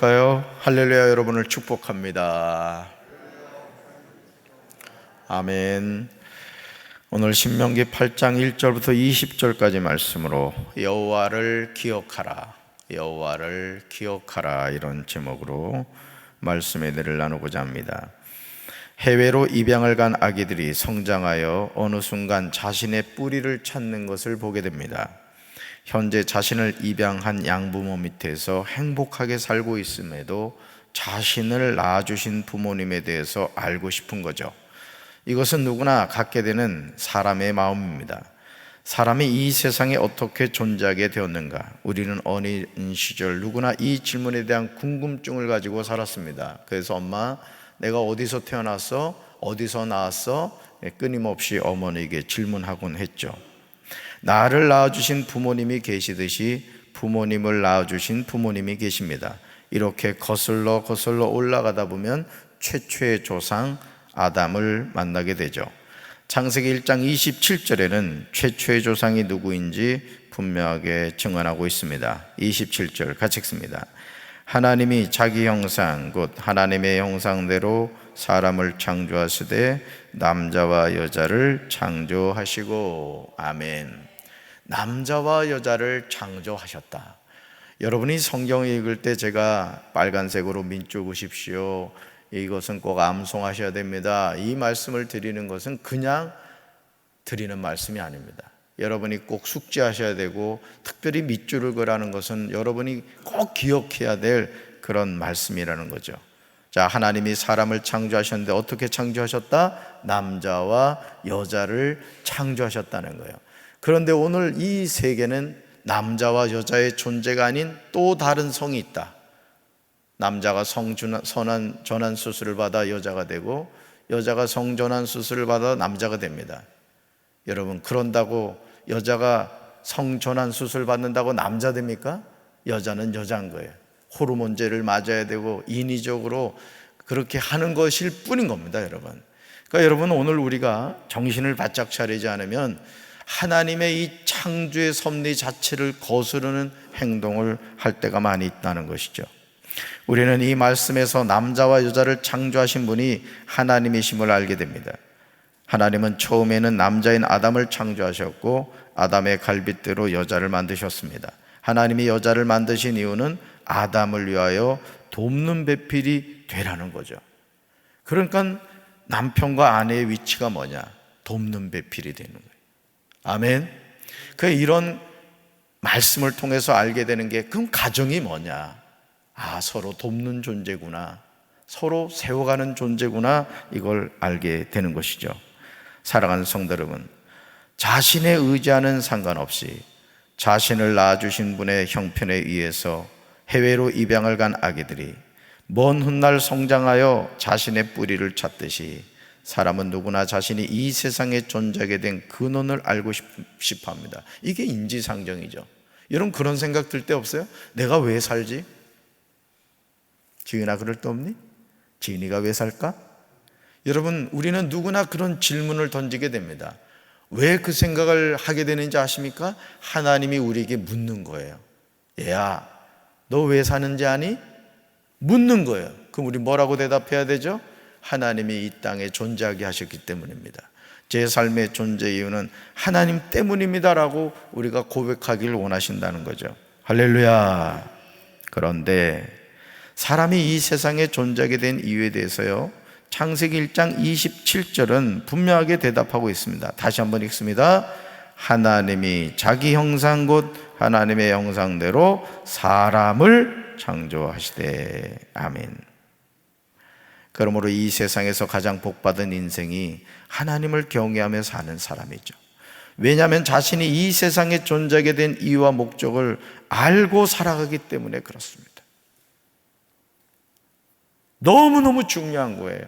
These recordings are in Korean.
기도할까요? 할렐루야. 여러분을 축복합니다. 아멘. 오늘 신명기 8장 1절부터 20절까지 말씀으로 여호와를 기억하라, 여호와를 기억하라, 이런 제목으로 말씀의 은혜를 나누고자 합니다. 해외로 입양을 간 아기들이 성장하여 어느 순간 자신의 뿌리를 찾는 것을 보게 됩니다. 현재 자신을 입양한 양부모 밑에서 행복하게 살고 있음에도 자신을 낳아주신 부모님에 대해서 알고 싶은 거죠. 이것은 누구나 갖게 되는 사람의 마음입니다. 사람이 이 세상에 어떻게 존재하게 되었는가? 우리는 어린 시절 누구나 이 질문에 대한 궁금증을 가지고 살았습니다. 그래서 엄마, 내가 어디서 태어났어? 어디서 나왔어? 끊임없이 어머니에게 질문하곤 했죠. 나를 낳아주신 부모님이 계시듯이 부모님을 낳아주신 부모님이 계십니다. 이렇게 거슬러 올라가다 보면 최초의 조상 아담을 만나게 되죠. 창세기 1장 27절에는 최초의 조상이 누구인지 분명하게 증언하고 있습니다. 27절 같이 읽습니다. 하나님이 자기 형상 곧 하나님의 형상대로 사람을 창조하시되 남자와 여자를 창조하시고. 아멘. 남자와 여자를 창조하셨다. 여러분이 성경을 읽을 때 제가 빨간색으로 민줄 그십시오, 이것은 꼭 암송하셔야 됩니다, 이 말씀을 드리는 것은 그냥 드리는 말씀이 아닙니다. 여러분이 꼭 숙지하셔야 되고, 특별히 밑줄을 그라는 것은 여러분이 꼭 기억해야 될 그런 말씀이라는 거죠. 자, 하나님이 사람을 창조하셨는데 어떻게 창조하셨다? 남자와 여자를 창조하셨다는 거예요. 그런데 오늘 이 세계는 남자와 여자의 존재가 아닌 또 다른 성이 있다. 남자가 성전환 수술을 받아 여자가 되고, 여자가 성전환 수술을 받아 남자가 됩니다. 여러분, 그런다고 여자가 성전환 수술 받는다고 남자 됩니까? 여자는 여자인 거예요. 호르몬제를 맞아야 되고 인위적으로 그렇게 하는 것일 뿐인 겁니다, 여러분. 그러니까 여러분, 오늘 우리가 정신을 바짝 차리지 않으면 하나님의 이 창조의 섭리 자체를 거스르는 행동을 할 때가 많이 있다는 것이죠. 우리는 이 말씀에서 남자와 여자를 창조하신 분이 하나님이심을 알게 됩니다. 하나님은 처음에는 남자인 아담을 창조하셨고 아담의 갈빗대로 여자를 만드셨습니다. 하나님이 여자를 만드신 이유는 아담을 위하여 돕는 배필이 되라는 거죠. 그러니까 남편과 아내의 위치가 뭐냐? 돕는 배필이 되는 거예요. 아멘. 이런 말씀을 통해서 알게 되는 게, 그럼 가정이 뭐냐? 서로 돕는 존재구나, 서로 세워가는 존재구나, 이걸 알게 되는 것이죠. 사랑하는 성도 여러분, 자신의 의지와는 상관없이 자신을 낳아주신 분의 형편에 의해서 해외로 입양을 간 아기들이 먼 훗날 성장하여 자신의 뿌리를 찾듯이 사람은 누구나 자신이 이 세상에 존재하게 된 근원을 알고 싶어 합니다. 이게 인지상정이죠. 여러분, 그런 생각 들 때 없어요? 내가 왜 살지? 지은아, 그럴 때 없니? 지은이가 왜 살까? 여러분, 우리는 누구나 그런 질문을 던지게 됩니다. 왜 그 생각을 하게 되는지 아십니까? 하나님이 우리에게 묻는 거예요. 얘야, 너 왜 사는지 아니? 묻는 거예요. 그럼 우리 뭐라고 대답해야 되죠? 하나님이 이 땅에 존재하게 하셨기 때문입니다. 제 삶의 존재 이유는 하나님 때문입니다라고 우리가 고백하기를 원하신다는 거죠. 할렐루야. 그런데 사람이 이 세상에 존재하게 된 이유에 대해서요, 창세기 1장 27절은 분명하게 대답하고 있습니다. 다시 한번 읽습니다. 하나님이 자기 형상 곧 하나님의 형상대로 사람을 창조하시되. 아멘. 그러므로 이 세상에서 가장 복받은 인생이 하나님을 경외하며 사는 사람이죠. 왜냐하면 자신이 이 세상에 존재하게 된 이유와 목적을 알고 살아가기 때문에 그렇습니다. 너무너무 중요한 거예요.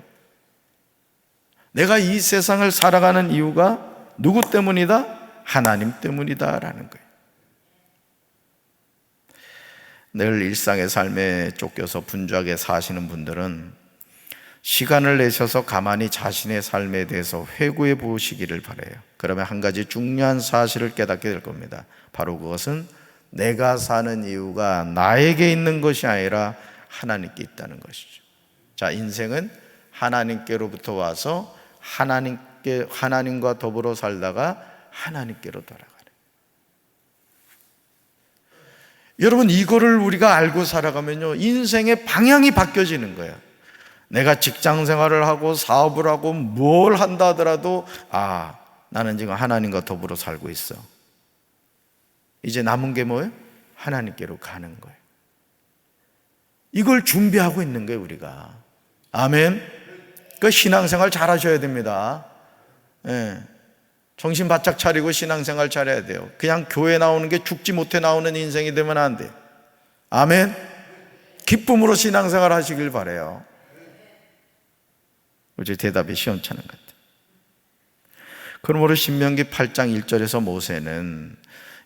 내가 이 세상을 살아가는 이유가 누구 때문이다? 하나님 때문이다라는 거예요. 늘 일상의 삶에 쫓겨서 분주하게 사시는 분들은 시간을 내셔서 가만히 자신의 삶에 대해서 회고해 보시기를 바라요. 그러면 한 가지 중요한 사실을 깨닫게 될 겁니다. 바로 그것은 내가 사는 이유가 나에게 있는 것이 아니라 하나님께 있다는 것이죠. 자, 인생은 하나님께로부터 와서 하나님과 더불어 살다가 하나님께로 돌아가는. 여러분, 이거를 우리가 알고 살아가면요, 인생의 방향이 바뀌어지는 거예요. 내가 직장 생활을 하고 사업을 하고 뭘 한다 하더라도 나는 지금 하나님과 더불어 살고 있어. 이제 남은 게 뭐예요? 하나님께로 가는 거예요. 이걸 준비하고 있는 거예요, 우리가. 아멘. 그 신앙생활 잘 하셔야 됩니다. 정신 바짝 차리고 신앙생활 잘해야 돼요. 그냥 교회 나오는 게 죽지 못해 나오는 인생이 되면 안 돼요. 아멘. 기쁨으로 신앙생활 하시길 바라요. 어제 대답이 시원찮은 것 같아요. 그러므로 신명기 8장 1절에서 모세는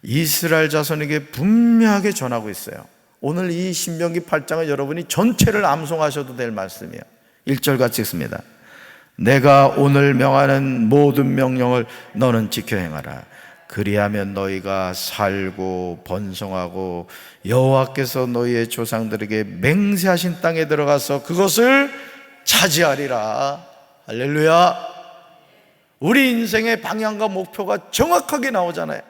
이스라엘 자손에게 분명하게 전하고 있어요. 오늘 이 신명기 8장은 여러분이 전체를 암송하셔도 될 말씀이에요. 1절 같이 읽습니다. 내가 오늘 명하는 모든 명령을 너는 지켜 행하라. 그리하면 너희가 살고 번성하고 여호와께서 너희의 조상들에게 맹세하신 땅에 들어가서 그것을 차지하리라. 할렐루야. 우리 인생의 방향과 목표가 정확하게 나오잖아요.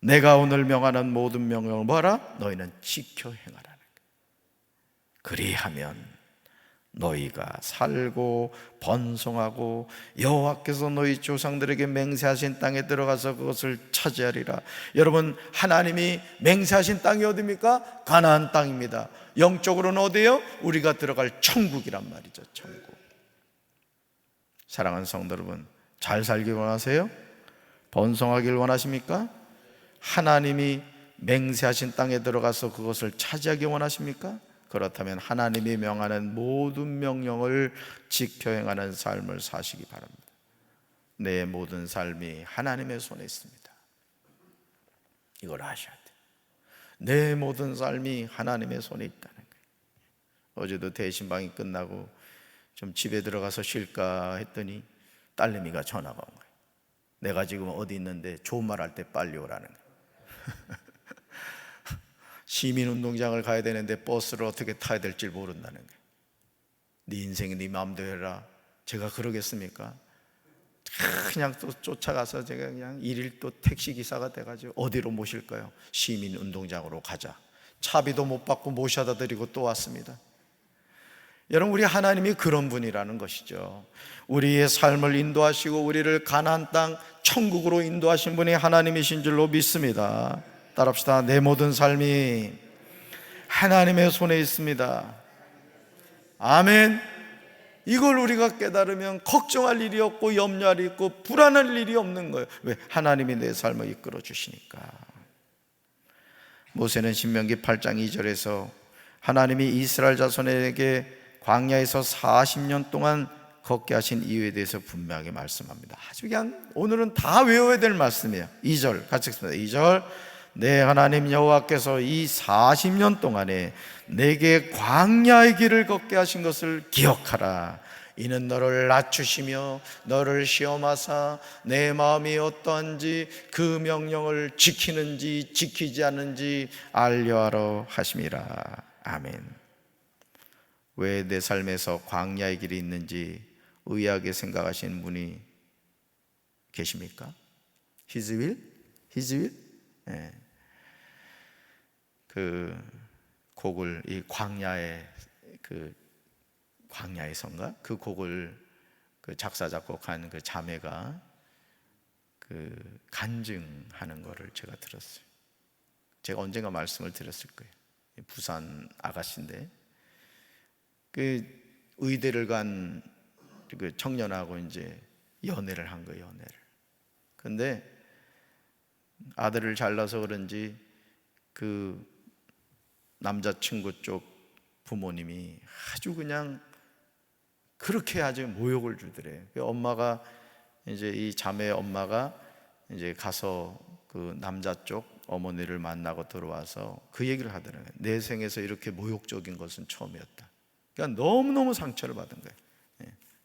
내가 오늘 명하는 모든 명령을 뭐하라? 너희는 지켜 행하라는 거예요. 그리하면 너희가 살고 번성하고 여호와께서 너희 조상들에게 맹세하신 땅에 들어가서 그것을 차지하리라. 여러분, 하나님이 맹세하신 땅이 어디입니까? 가나안 땅입니다. 영적으로는 어디예요? 우리가 들어갈 천국이란 말이죠. 천국. 사랑하는 성도 여러분, 잘 살길 원하세요? 번성하길 원하십니까? 하나님이 맹세하신 땅에 들어가서 그것을 차지하기 원하십니까? 그렇다면 하나님이 명하는 모든 명령을 지켜 행하는 삶을 사시기 바랍니다. 내 모든 삶이 하나님의 손에 있습니다. 이걸 아셔야 돼요. 내 모든 삶이 하나님의 손에 있다는 거예요. 어제도 대신방이 끝나고 좀 집에 들어가서 쉴까 했더니 딸내미가 전화가 온 거예요. 내가 지금 어디 있는데 좋은 말 할 때 빨리 오라는 거예요. 시민운동장을 가야 되는데 버스를 어떻게 타야 될지 모른다는 거예요. 네 인생이 네 마음대로 해라. 제가 그러겠습니까? 그냥 또 쫓아가서 제가 그냥 일일 또 택시기사가 돼가지고 어디로 모실까요? 시민운동장으로 가자. 차비도 못 받고 모셔다 드리고 또 왔습니다. 여러분, 우리 하나님이 그런 분이라는 것이죠. 우리의 삶을 인도하시고 우리를 가나안 땅 천국으로 인도하신 분이 하나님이신 줄로 믿습니다. 따라합시다. 내 모든 삶이 하나님의 손에 있습니다. 아멘. 이걸 우리가 깨달으면 걱정할 일이 없고 염려할 일이 없고 불안할 일이 없는 거예요. 왜? 하나님이 내 삶을 이끌어 주시니까. 모세는 신명기 8장 2절에서 하나님이 이스라엘 자손에게 광야에서 40년 동안 걷게 하신 이유에 대해서 분명하게 말씀합니다. 아주 그냥 오늘은 다 외워야 될 말씀이에요. 2절 같이 읽습니다. 2절. 내 하나님 여호와께서 이 40년 동안에 내게 광야의 길을 걷게 하신 것을 기억하라. 이는 너를 낮추시며 너를 시험하사 내 마음이 어떠한지 그 명령을 지키는지 지키지 않는지 알려하러 하심이라. 아멘. 왜 내 삶에서 광야의 길이 있는지 의아하게 생각하시는 분이 계십니까? His will? His will? 네. 그 곡을 이 광야에선가 그 곡을 그 작사 작곡한 그 자매가 그 간증하는 거를 제가 들었어요. 제가 언젠가 말씀을 드렸을 거예요. 부산 아가씨인데 그 의대를 간 그 청년하고 이제 연애를 한 거예요. 연애를. 근데 아들을 잘 낳아서 그런지 그 남자친구 쪽 부모님이 아주 그냥 그렇게 아주 모욕을 주더래요. 엄마가 이제 이 자매의 엄마가 이제 가서 그 남자 쪽 어머니를 만나고 들어와서 그 얘기를 하더라고요. 내 생에서 이렇게 모욕적인 것은 처음이었다. 그러니까 너무너무 상처를 받은 거예요.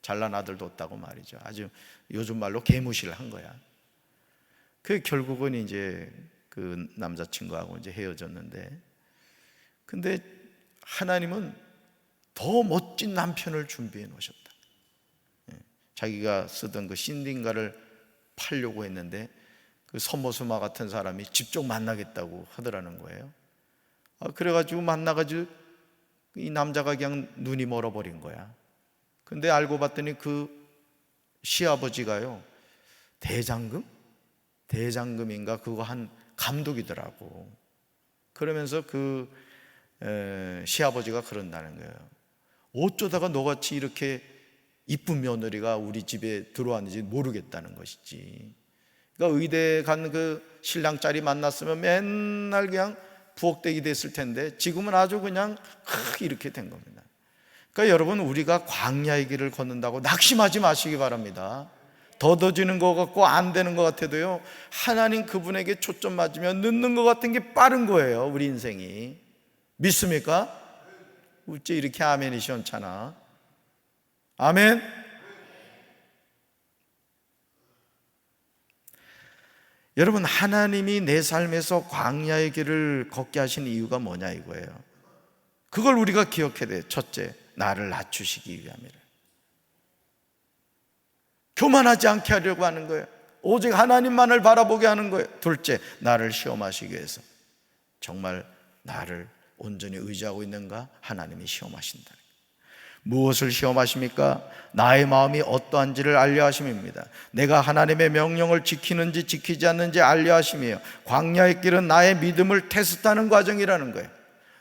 잘난 아들도 없다고 말이죠. 아주 요즘 말로 개무시를 한 거야. 그 결국은 이제 그 남자친구하고 이제 헤어졌는데 근데 하나님은 더 멋진 남편을 준비해 놓으셨다. 자기가 쓰던 그 신딘가를 팔려고 했는데 그 서머스마 같은 사람이 직접 만나겠다고 하더라는 거예요. 그래가지고 만나가지고 이 남자가 그냥 눈이 멀어버린 거야. 근데 알고 봤더니 그 시아버지가요, 대장금인가 그거 한 감독이더라고. 그러면서 그 시아버지가 그런다는 거예요. 어쩌다가 너같이 이렇게 이쁜 며느리가 우리 집에 들어왔는지 모르겠다는 것이지. 그러니까 의대 간 그 신랑 짤이 만났으면 맨날 그냥 부엌대기 됐을 텐데 지금은 아주 그냥 이렇게 된 겁니다. 그러니까 여러분, 우리가 광야의 길을 걷는다고 낙심하지 마시기 바랍니다. 더뎌지는 것 같고 안 되는 것 같아도요, 하나님 그분에게 초점 맞으면 늦는 것 같은 게 빠른 거예요, 우리 인생이. 믿습니까? 어째 이렇게 아멘이 시원찮아? 아멘. 여러분, 하나님이 내 삶에서 광야의 길을 걷게 하신 이유가 뭐냐 이거예요. 그걸 우리가 기억해야 돼요. 첫째, 나를 낮추시기 위함이라. 교만하지 않게 하려고 하는 거예요. 오직 하나님만을 바라보게 하는 거예요. 둘째, 나를 시험하시기 위해서. 정말 나를 온전히 의지하고 있는가? 하나님이 시험하신다. 무엇을 시험하십니까? 나의 마음이 어떠한지를 알려 하심입니다. 내가 하나님의 명령을 지키는지 지키지 않는지 알려 하심이에요. 광야의 길은 나의 믿음을 테스트하는 과정이라는 거예요.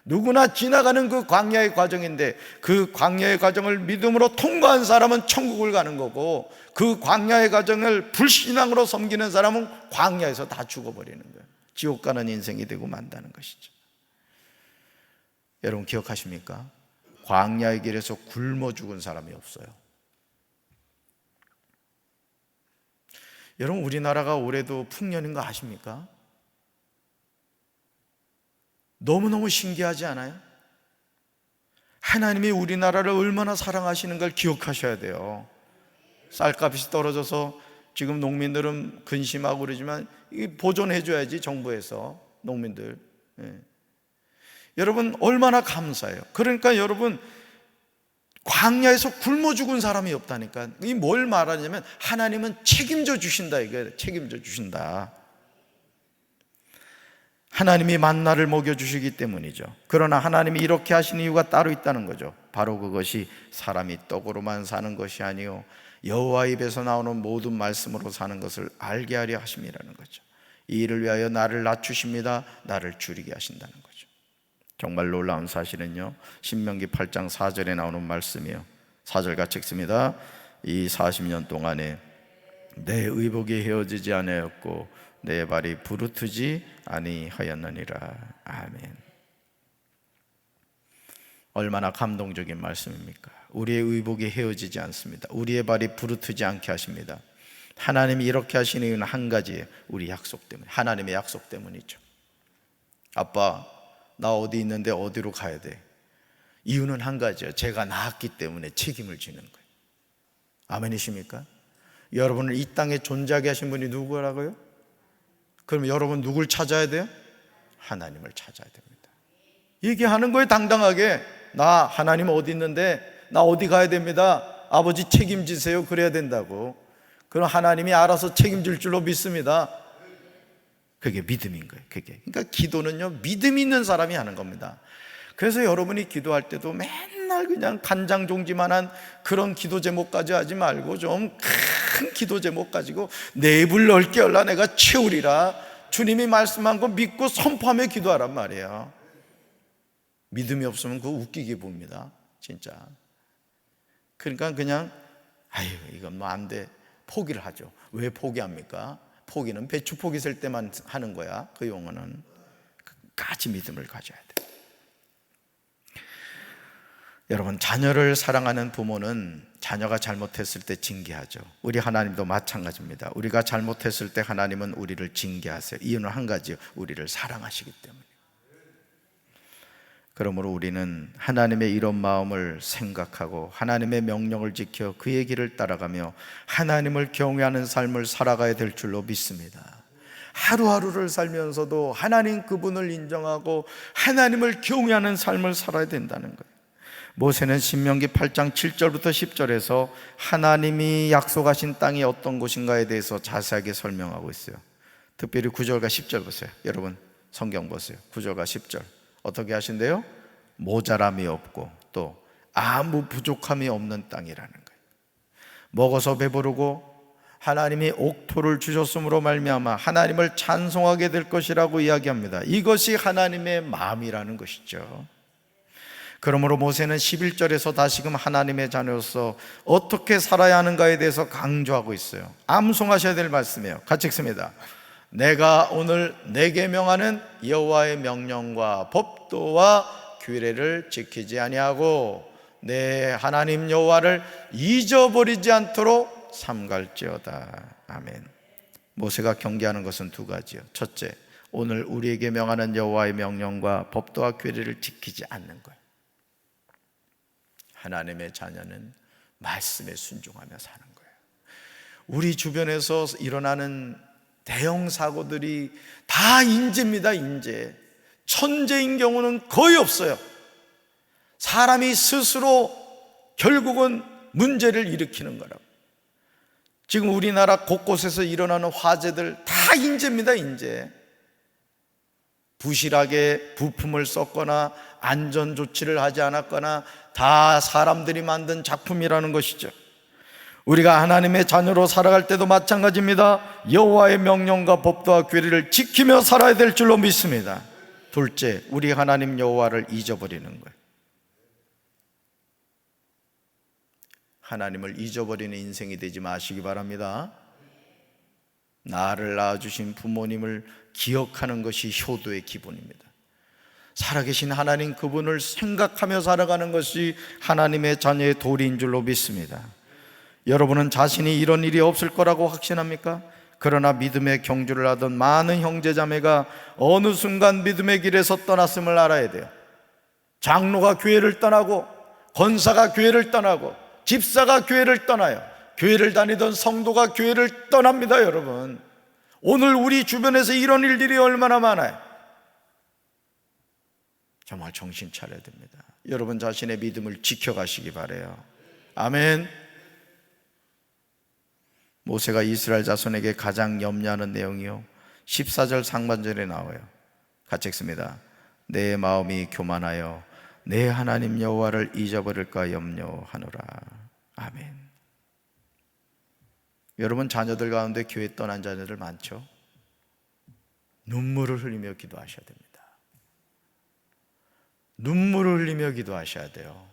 누구나 지나가는 그 광야의 과정인데, 그 광야의 과정을 믿음으로 통과한 사람은 천국을 가는 거고, 그 광야의 과정을 불신앙으로 섬기는 사람은 광야에서 다 죽어버리는 거예요. 지옥 가는 인생이 되고 만다는 것이죠. 여러분 기억하십니까? 광야의 길에서 굶어 죽은 사람이 없어요. 여러분, 우리나라가 올해도 풍년인 거 아십니까? 너무너무 신기하지 않아요? 하나님이 우리나라를 얼마나 사랑하시는 걸 기억하셔야 돼요. 쌀값이 떨어져서 지금 농민들은 근심하고 그러지만 이게 보존해줘야지, 정부에서. 농민들, 여러분 얼마나 감사해요. 그러니까 여러분, 광야에서 굶어 죽은 사람이 없다니까. 이 뭘 말하냐면 하나님은 책임져 주신다 이거예요. 책임져 주신다. 하나님이 만나를 먹여주시기 때문이죠. 그러나 하나님이 이렇게 하신 이유가 따로 있다는 거죠. 바로 그것이 사람이 떡으로만 사는 것이 아니요 여호와 입에서 나오는 모든 말씀으로 사는 것을 알게 하려 하심이라는 거죠. 이 일을 위하여 나를 낮추십니다. 나를 줄이게 하신다는 거죠. 정말 놀라운 사실은요, 신명기 8장 4절에 나오는 말씀이요, 4절 같이 읽습니다. 이 40년 동안에 내 의복이 헤어지지 아니하였고 내 발이 부르트지 아니하였느니라. 아멘. 얼마나 감동적인 말씀입니까? 우리의 의복이 헤어지지 않습니다. 우리의 발이 부르트지 않게 하십니다. 하나님이 이렇게 하시는 이유는 한 가지예요. 우리 약속 때문에, 하나님의 약속 때문이죠. 아빠, 나 어디 있는데 어디로 가야 돼? 이유는 한 가지예요. 제가 낳았기 때문에 책임을 지는 거예요. 아멘이십니까? 여러분을 이 땅에 존재하게 하신 분이 누구라고요? 그럼 여러분 누굴 찾아야 돼요? 하나님을 찾아야 됩니다. 얘기하는 거예요, 당당하게. 나 하나님 어디 있는데 나 어디 가야 됩니다. 아버지 책임지세요. 그래야 된다고. 그럼 하나님이 알아서 책임질 줄로 믿습니다. 그게 믿음인 거예요. 그러니까 기도는요, 믿음 있는 사람이 하는 겁니다. 그래서 여러분이 기도할 때도 맨날 그냥 간장종지만한 그런 기도 제목까지 하지 말고 좀 큰 기도 제목 가지고 내 입을 넓게 열라 내가 채우리라, 주님이 말씀한 거 믿고 선포하며 기도하란 말이에요. 믿음이 없으면 그거 웃기게 봅니다, 진짜. 그러니까 그냥 아유 이건 뭐 안 돼, 포기를 하죠. 왜 포기합니까? 포기는 배추 포기 셀 때만 하는 거야. 그 용어는 끝까지 믿음을 가져야 돼. 여러분, 자녀를 사랑하는 부모는 자녀가 잘못했을 때 징계하죠. 우리 하나님도 마찬가지입니다. 우리가 잘못했을 때 하나님은 우리를 징계하세요. 이유는 한 가지요, 우리를 사랑하시기 때문에. 그러므로 우리는 하나님의 이런 마음을 생각하고 하나님의 명령을 지켜 그의 길을 따라가며 하나님을 경외하는 삶을 살아가야 될 줄로 믿습니다. 하루하루를 살면서도 하나님 그분을 인정하고 하나님을 경외하는 삶을 살아야 된다는 거예요. 모세는 신명기 8장 7절부터 10절에서 하나님이 약속하신 땅이 어떤 곳인가에 대해서 자세하게 설명하고 있어요. 특별히 9절과 10절 보세요. 여러분 성경 보세요. 9절과 10절 어떻게 하신대요? 모자람이 없고 또 아무 부족함이 없는 땅이라는 거예요. 먹어서 배부르고 하나님이 옥토를 주셨으므로 말미암아 하나님을 찬송하게 될 것이라고 이야기합니다. 이것이 하나님의 마음이라는 것이죠. 그러므로 모세는 11절에서 다시금 하나님의 자녀로서 어떻게 살아야 하는가에 대해서 강조하고 있어요. 암송하셔야 될 말씀이에요. 같이 읽습니다. 내가 오늘 내게 명하는 여호와의 명령과 법도와 규례를 지키지 아니하고 내 하나님 여호와를 잊어버리지 않도록 삼갈지어다. 아멘. 모세가 경계하는 것은 두 가지요. 첫째, 오늘 우리에게 명하는 여호와의 명령과 법도와 규례를 지키지 않는 거예요. 하나님의 자녀는 말씀에 순종하며 사는 거예요. 우리 주변에서 일어나는 대형 사고들이 다 인재입니다. 인재. 천재인 경우는 거의 없어요. 사람이 스스로 결국은 문제를 일으키는 거라고. 지금 우리나라 곳곳에서 일어나는 화재들 다 인재입니다. 인재. 부실하게 부품을 썼거나 안전 조치를 하지 않았거나 다 사람들이 만든 작품이라는 것이죠. 우리가 하나님의 자녀로 살아갈 때도 마찬가지입니다. 여호와의 명령과 법도와 규례를 지키며 살아야 될 줄로 믿습니다. 둘째, 우리 하나님 여호와를 잊어버리는 거예요. 하나님을 잊어버리는 인생이 되지 마시기 바랍니다. 나를 낳아주신 부모님을 기억하는 것이 효도의 기본입니다. 살아계신 하나님 그분을 생각하며 살아가는 것이 하나님의 자녀의 도리인 줄로 믿습니다. 여러분은 자신이 이런 일이 없을 거라고 확신합니까? 그러나 믿음의 경주를 하던 많은 형제자매가 어느 순간 믿음의 길에서 떠났음을 알아야 돼요. 장로가 교회를 떠나고 권사가 교회를 떠나고 집사가 교회를 떠나요. 교회를 다니던 성도가 교회를 떠납니다. 여러분, 오늘 우리 주변에서 이런 일들이 얼마나 많아요. 정말 정신 차려야 됩니다. 여러분 자신의 믿음을 지켜가시기 바라요. 아멘. 모세가 이스라엘 자손에게 가장 염려하는 내용이요 14절 상반절에 나와요. 같이 읽습니다. 내 마음이 교만하여 내 하나님 여호와를 잊어버릴까 염려하노라. 아멘. 여러분 자녀들 가운데 교회 떠난 자녀들 많죠? 눈물을 흘리며 기도하셔야 됩니다. 눈물을 흘리며 기도하셔야 돼요.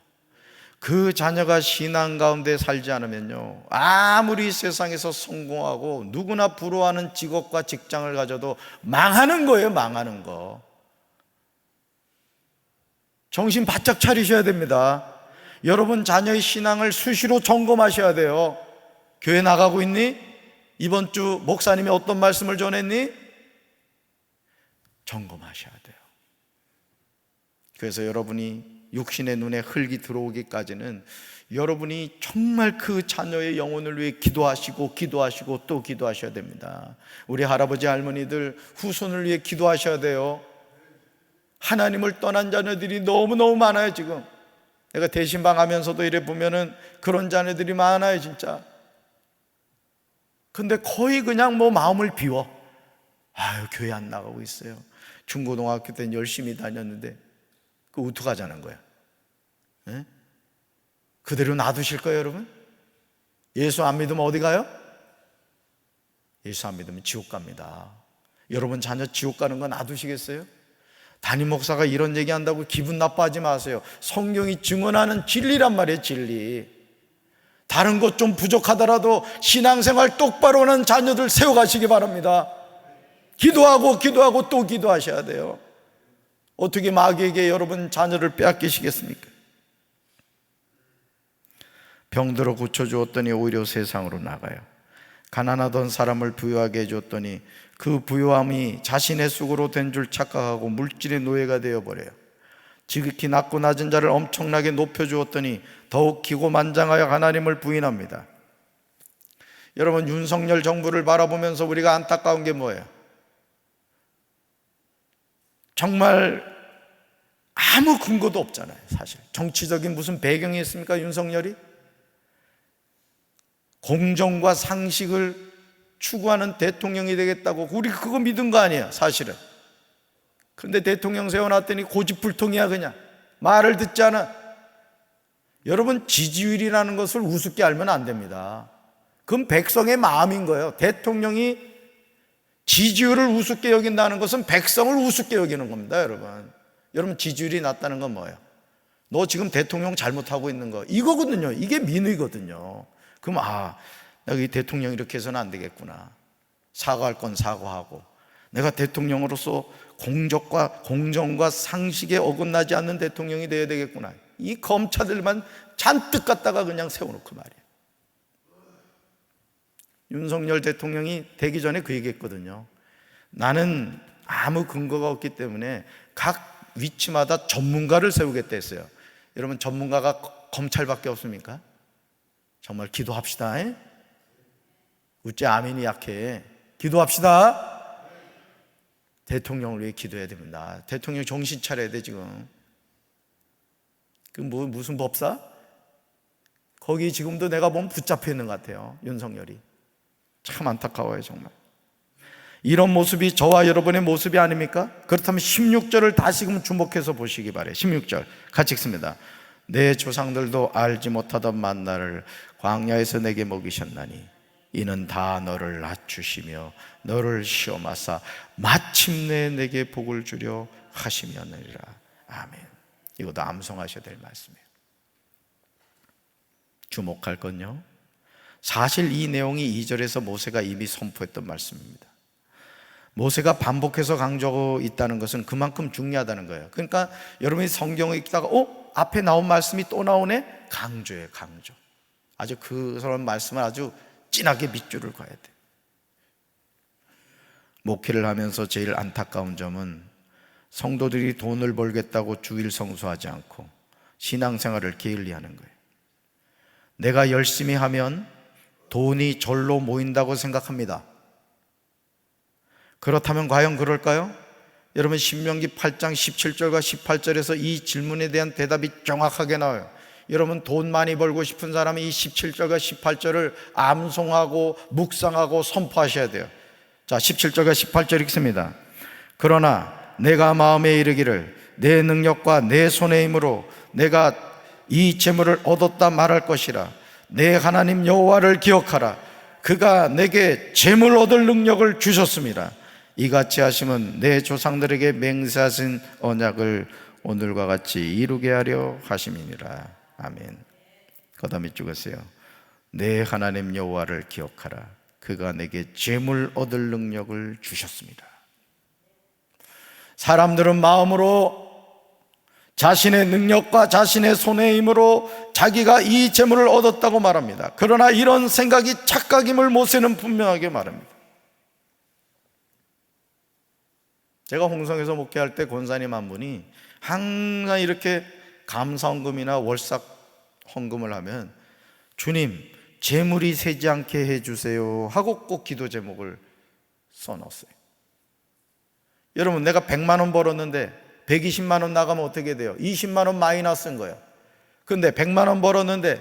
그 자녀가 신앙 가운데 살지 않으면요, 아무리 세상에서 성공하고 누구나 부러워하는 직업과 직장을 가져도 망하는 거예요. 망하는 거. 정신 바짝 차리셔야 됩니다. 여러분 자녀의 신앙을 수시로 점검하셔야 돼요. 교회 나가고 있니? 이번 주 목사님이 어떤 말씀을 전했니? 점검하셔야 돼요. 그래서 여러분이 육신의 눈에 흙이 들어오기까지는 여러분이 정말 그 자녀의 영혼을 위해 기도하시고 기도하시고 또 기도하셔야 됩니다. 우리 할아버지 할머니들 후손을 위해 기도하셔야 돼요. 하나님을 떠난 자녀들이 너무너무 많아요. 지금 내가 대신방 하면서도 이래 보면은 그런 자녀들이 많아요. 진짜. 근데 거의 그냥 뭐 마음을 비워. 아유, 교회 안 나가고 있어요. 중고등학교 때는 열심히 다녔는데 그 어떡하자는 거야? 네? 그대로 놔두실 거예요, 여러분? 예수 안 믿으면 어디 가요? 예수 안 믿으면 지옥 갑니다. 여러분 자녀 지옥 가는 거 놔두시겠어요? 담임 목사가 이런 얘기한다고 기분 나빠하지 마세요. 성경이 증언하는 진리란 말이에요. 진리. 다른 것 좀 부족하더라도 신앙생활 똑바로 하는 자녀들 세워가시기 바랍니다. 기도하고 기도하고 또 기도하셔야 돼요. 어떻게 마귀에게 여러분 자녀를 빼앗기시겠습니까? 병들어 고쳐주었더니 오히려 세상으로 나가요. 가난하던 사람을 부유하게 해줬더니 그 부유함이 자신의 수고로 된 줄 착각하고 물질의 노예가 되어버려요. 지극히 낮고 낮은 자를 엄청나게 높여주었더니 더욱 기고만장하여 하나님을 부인합니다. 여러분 윤석열 정부를 바라보면서 우리가 안타까운 게 뭐예요? 정말 아무 근거도 없잖아요. 사실 정치적인 무슨 배경이 있습니까? 윤석열이 공정과 상식을 추구하는 대통령이 되겠다고 우리 그거 믿은 거 아니에요 사실은. 그런데 대통령 세워놨더니 고집불통이야. 그냥 말을 듣지 않아. 여러분, 지지율이라는 것을 우습게 알면 안 됩니다. 그건 백성의 마음인 거예요. 대통령이 지지율을 우습게 여긴다는 것은 백성을 우습게 여기는 겁니다. 여러분 지지율이 낮다는 건 뭐예요? 너 지금 대통령 잘못하고 있는 거 이거거든요. 이게 민의거든요. 그럼 내가 이 대통령 이렇게 해서는 안 되겠구나. 사과할 건 사과하고, 내가 대통령으로서 공정과 상식에 어긋나지 않는 대통령이 되어야 되겠구나. 이 검사들만 잔뜩 갖다가 그냥 세워놓고 말이에요. 윤석열 대통령이 되기 전에 그 얘기했거든요. 나는 아무 근거가 없기 때문에 각 위치마다 전문가를 세우겠다 했어요. 여러분, 전문가가 검찰밖에 없습니까? 정말 기도합시다. 우째 아멘이 약해. 기도합시다. 대통령을 위해 기도해야 됩니다. 대통령 정신 차려야 돼. 지금 무슨 법사? 거기 지금도 내가 보면 붙잡혀 있는 것 같아요. 윤석열이. 참 안타까워요 정말. 이런 모습이 저와 여러분의 모습이 아닙니까? 그렇다면 16절을 다시금 주목해서 보시기 바래요. 16절 같이 읽습니다. 내 조상들도 알지 못하던 만나를 광야에서 내게 먹이셨나니 이는 다 너를 낮추시며 너를 시험하사 마침내 내게 복을 주려 하심이었느니라. 아멘. 이것도 암송하셔야 될 말씀이에요. 주목할 건요, 사실 이 내용이 2절에서 모세가 이미 선포했던 말씀입니다. 모세가 반복해서 강조하고 있다는 것은 그만큼 중요하다는 거예요. 그러니까 여러분이 성경을 읽다가 앞에 나온 말씀이 또 나오네? 강조예요. 강조. 아주 그런 말씀을 아주 진하게 밑줄을 그어야 돼요. 목회를 하면서 제일 안타까운 점은 성도들이 돈을 벌겠다고 주일 성수하지 않고 신앙생활을 게을리하는 거예요. 내가 열심히 하면 돈이 절로 모인다고 생각합니다. 그렇다면 과연 그럴까요? 여러분, 신명기 8장 17절과 18절에서 이 질문에 대한 대답이 정확하게 나와요. 여러분, 돈 많이 벌고 싶은 사람이 이 17절과 18절을 암송하고 묵상하고 선포하셔야 돼요. 자, 17절과 18절 읽습니다. 그러나 내가 마음에 이르기를 내 능력과 내 손의 힘으로 내가 이 재물을 얻었다 말할 것이라. 내 하나님 여호와를 기억하라. 그가 내게 재물 얻을 능력을 주셨습니다. 이같이 하심은 내 조상들에게 맹세하신 언약을 오늘과 같이 이루게 하려 하심이니라. 아멘. 그다음에 죽었어요. 내 하나님 여호와를 기억하라. 그가 내게 재물 얻을 능력을 주셨습니다. 사람들은 마음으로 자신의 능력과 자신의 손의 힘으로 자기가 이 재물을 얻었다고 말합니다. 그러나 이런 생각이 착각임을 모세는 분명하게 말합니다. 제가 홍성에서 목회할 때 권사님 한 분이 항상 이렇게 감사헌금이나 월삭 헌금을 하면 주님, 재물이 새지 않게 해주세요 하고 꼭 기도 제목을 써놨어요. 여러분, 내가 100만 원 벌었는데 120만 원 나가면 어떻게 돼요? 20만 원 마이너스인 거예요. 근데 100만 원 벌었는데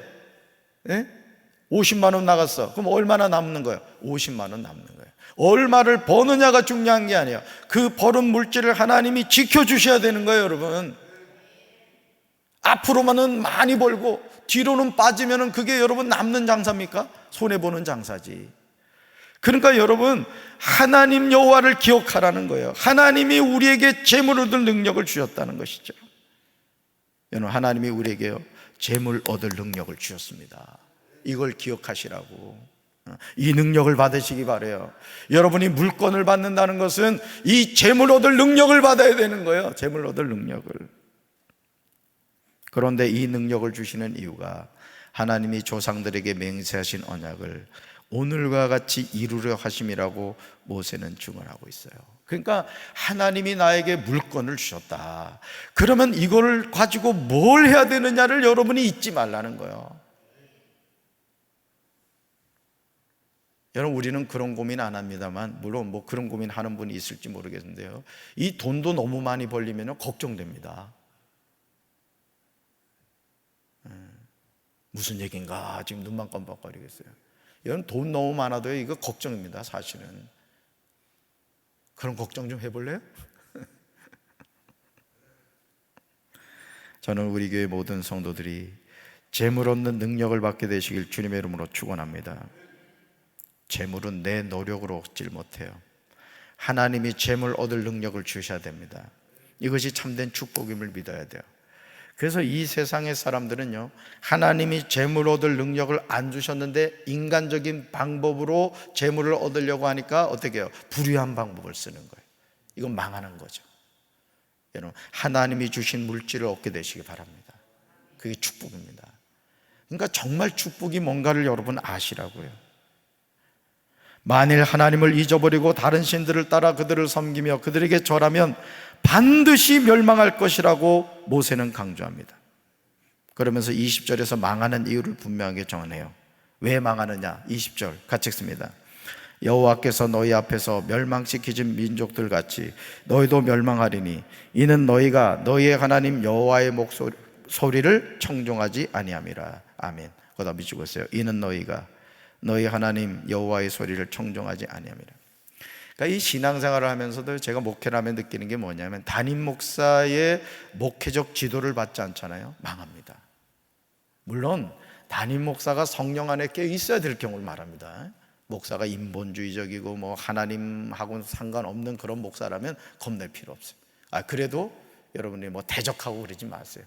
50만 원 나갔어. 그럼 얼마나 남는 거예요? 50만 원 남는 거예요. 얼마를 버느냐가 중요한 게 아니에요. 그 벌은 물질을 하나님이 지켜주셔야 되는 거예요. 여러분, 앞으로만은 많이 벌고 뒤로는 빠지면 그게 여러분 남는 장사입니까? 손해보는 장사지. 그러니까 여러분, 하나님 여호와를 기억하라는 거예요. 하나님이 우리에게 재물 얻을 능력을 주셨다는 것이죠. 여러분, 하나님이 우리에게 재물 얻을 능력을 주셨습니다. 이걸 기억하시라고. 이 능력을 받으시기 바라요. 여러분이 물건을 받는다는 것은 이 재물 얻을 능력을 받아야 되는 거예요. 재물 얻을 능력을. 그런데 이 능력을 주시는 이유가 하나님이 조상들에게 맹세하신 언약을 오늘과 같이 이루려 하심이라고 모세는 증언하고 있어요. 그러니까 하나님이 나에게 물건을 주셨다. 그러면 이걸 가지고 뭘 해야 되느냐를 여러분이 잊지 말라는 거예요. 여러분, 우리는 그런 고민 안 합니다만, 물론 뭐 그런 고민 하는 분이 있을지 모르겠는데요, 이 돈도 너무 많이 벌리면 걱정됩니다. 무슨 얘기인가 지금 눈만 깜빡거리겠어요. 여러분, 돈 너무 많아도 이거 걱정입니다. 사실은. 그런 걱정 좀 해볼래요? 저는 우리 교회 모든 성도들이 재물 얻는 능력을 받게 되시길 주님의 이름으로 축원합니다. 재물은 내 노력으로 얻질 못해요. 하나님이 재물 얻을 능력을 주셔야 됩니다. 이것이 참된 축복임을 믿어야 돼요. 그래서 이 세상의 사람들은요, 하나님이 재물 얻을 능력을 안 주셨는데 인간적인 방법으로 재물을 얻으려고 하니까 어떻게 해요? 불의한 방법을 쓰는 거예요. 이건 망하는 거죠. 여러분, 하나님이 주신 물질을 얻게 되시기 바랍니다. 그게 축복입니다. 그러니까 정말 축복이 뭔가를 여러분 아시라고요. 만일 하나님을 잊어버리고 다른 신들을 따라 그들을 섬기며 그들에게 절하면 반드시 멸망할 것이라고 모세는 강조합니다. 그러면서 20절에서 망하는 이유를 분명하게 정해요. 왜 망하느냐? 20절 같이 읽습니다. 여호와께서 너희 앞에서 멸망시키신 민족들 같이 너희도 멸망하리니 이는 너희가 너희의 하나님 여호와의 목소리를 청종하지 아니함이라. 아멘. 거기다 미치고 있어요. 이는 너희가 너희 하나님 여호와의 소리를 청종하지 아니함이라. 그러니까 이 신앙생활을 하면서도 제가 목회를 하면 느끼는 게 뭐냐면, 담임 목사의 목회적 지도를 받지 않잖아요. 망합니다. 물론 담임 목사가 성령 안에 깨어 있어야 될 경우를 말합니다. 목사가 인본주의적이고 뭐 하나님하고는 상관없는 그런 목사라면 겁낼 필요 없어요. 그래도 여러분이 뭐 대적하고 그러지 마세요.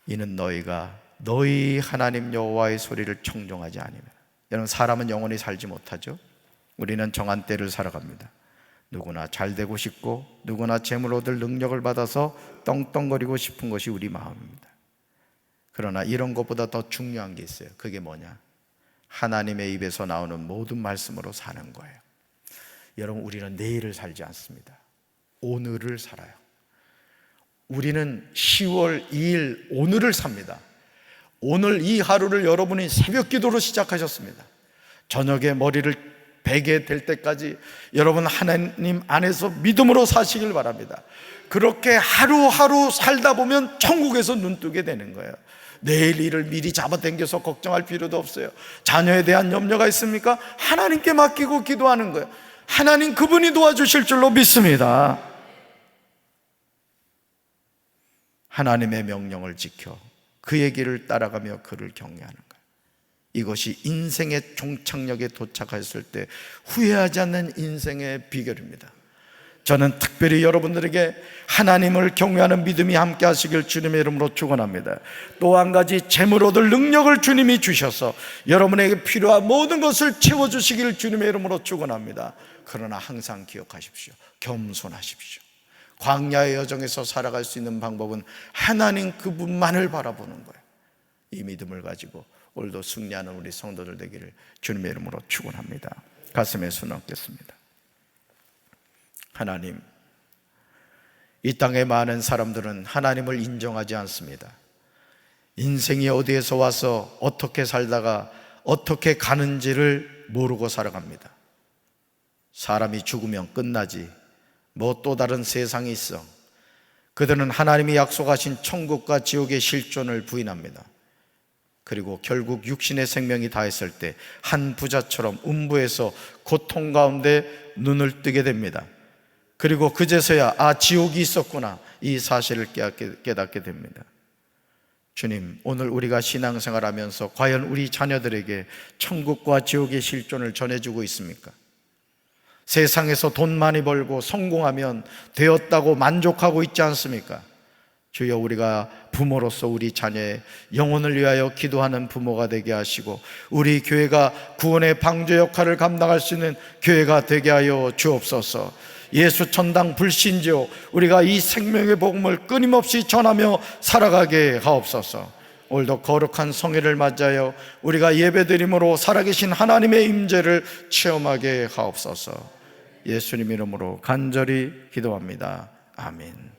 이는 너희가 너희 하나님 여호와의 소리를 청종하지 아니면. 여러분, 사람은 영원히 살지 못하죠. 우리는 정한 때를 살아갑니다. 누구나 잘 되고 싶고 누구나 재물 얻을 능력을 받아서 떵떵거리고 싶은 것이 우리 마음입니다. 그러나 이런 것보다 더 중요한 게 있어요. 그게 뭐냐? 하나님의 입에서 나오는 모든 말씀으로 사는 거예요. 여러분, 우리는 내일을 살지 않습니다. 오늘을 살아요. 우리는 10월 2일 오늘을 삽니다. 오늘 이 하루를 여러분이 새벽 기도로 시작하셨습니다. 저녁에 머리를 베게 될 때까지 여러분 하나님 안에서 믿음으로 사시길 바랍니다. 그렇게 하루하루 살다 보면 천국에서 눈뜨게 되는 거예요. 내일 일을 미리 잡아당겨서 걱정할 필요도 없어요. 자녀에 대한 염려가 있습니까? 하나님께 맡기고 기도하는 거예요. 하나님 그분이 도와주실 줄로 믿습니다. 하나님의 명령을 지켜 그의 길을 따라가며 그를 경외하는 거예요. 이것이 인생의 종착역에 도착했을 때 후회하지 않는 인생의 비결입니다. 저는 특별히 여러분들에게 하나님을 경외하는 믿음이 함께 하시길 주님의 이름으로 축원합니다. 또 한 가지, 재물 얻을 능력을 주님이 주셔서 여러분에게 필요한 모든 것을 채워주시길 주님의 이름으로 축원합니다. 그러나 항상 기억하십시오. 겸손하십시오. 광야의 여정에서 살아갈 수 있는 방법은 하나님 그분만을 바라보는 거예요. 이 믿음을 가지고 오늘도 승리하는 우리 성도들 되기를 주님의 이름으로 축원합니다. 가슴에 손 얹겠습니다. 하나님, 이 땅의 많은 사람들은 하나님을 인정하지 않습니다. 인생이 어디에서 와서 어떻게 살다가 어떻게 가는지를 모르고 살아갑니다. 사람이 죽으면 끝나지 뭐 또 다른 세상이 있어. 그들은 하나님이 약속하신 천국과 지옥의 실존을 부인합니다. 그리고 결국 육신의 생명이 다했을 때 한 부자처럼 음부에서 고통 가운데 눈을 뜨게 됩니다. 그리고 그제서야 지옥이 있었구나, 이 사실을 깨닫게 됩니다. 주님, 오늘 우리가 신앙생활하면서 과연 우리 자녀들에게 천국과 지옥의 실존을 전해주고 있습니까? 세상에서 돈 많이 벌고 성공하면 되었다고 만족하고 있지 않습니까? 주여, 우리가 부모로서 우리 자녀의 영혼을 위하여 기도하는 부모가 되게 하시고 우리 교회가 구원의 방주 역할을 감당할 수 있는 교회가 되게 하여 주옵소서. 예수 천당 불신지요, 우리가 이 생명의 복음을 끊임없이 전하며 살아가게 하옵소서. 오늘도 거룩한 성회를 맞이하여 우리가 예배드림으로 살아계신 하나님의 임재를 체험하게 하옵소서. 예수님 이름으로 간절히 기도합니다. 아멘.